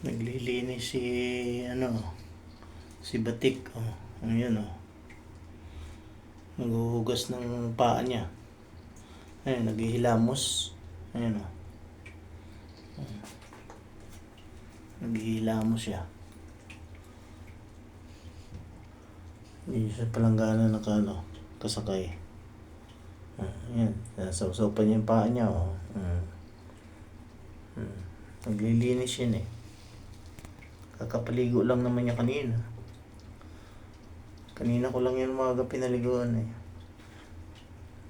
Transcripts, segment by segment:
Naglilinis si Batik. Oh, ayan oh. Naghuhugas ng paa niya. Ayan, naghihilamos. Ayan oh. Naghihilamos siya. Hindi siya palanggana kasakay. Ayan, nasawsaw pa niya yung paa niya oh. Naglilinis yun eh. Kakapaligo lang naman niya kanina. Kanina ko lang yan umaga pinaliguan eh.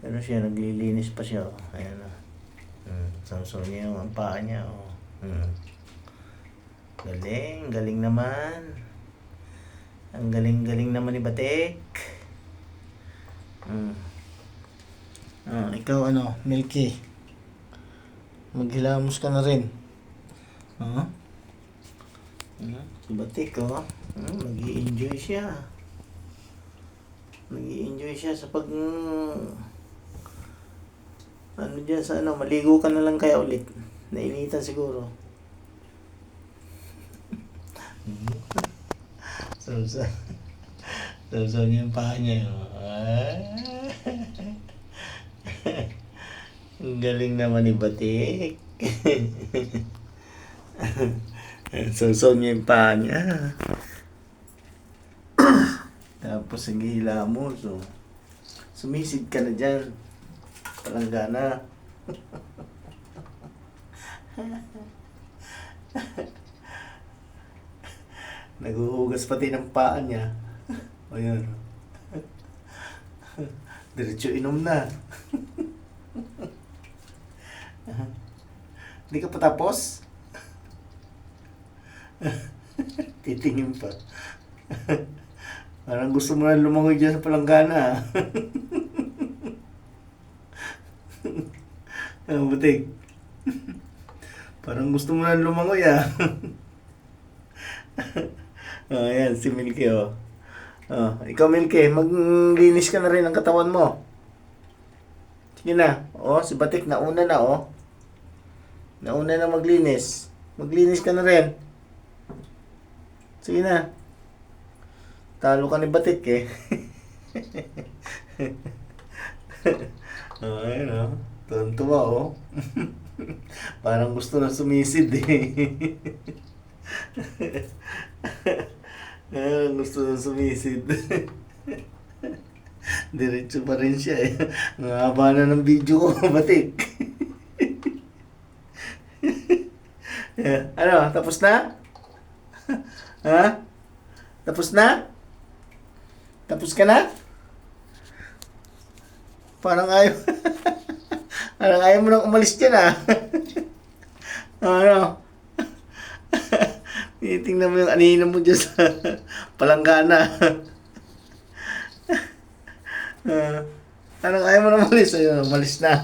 Pero siya, naglilinis pa siya. Oh. Ayan o. Samsung niya yung paa niya. Oh. Galing, galing naman. Ang galing-galing naman ni Batik. Ikaw Milky. Maghilamos ka na rin. Si Batik nag-i-enjoy siya. Nag-i-enjoy siya sa dyan sa maligo ka na lang kaya ulit. Nainitan siguro. So niya yung paa niya. Ang galing naman ni Batik. So niya yung paa niya. Tapos naghihilamos. So, sumisid ka na dyan. Palanggana. Naghuhugas pati ng paa niya. O yun. Diretso inom na. Hindi ka pa tapos? Titingin pa. Parang gusto mo na lumangoy dyan sa palanggana. Batik. Parang gusto mo na lumangoy ayan, si Milky ikaw Milky, maglinis ka na rin ang katawan mo. Sige na. Si Batik nauna na Nauna na maglinis. Maglinis ka na rin. Sige na. Talo ka ni Batik eh. Ayan Tuwan-tuwa Parang gusto na sumisid eh. Gusto na sumisid. Diretso pa rin siya eh. Ang haba na ng video ko, Batik. Tapos na? Tapos na? Tapos ka na? Parang ayaw. Parang ayaw mo nang umalis dyan Tinitingnan mo yung anino mo dyan sa palanggana. Parang ayaw mo nang umalis. Ayun, umalis na.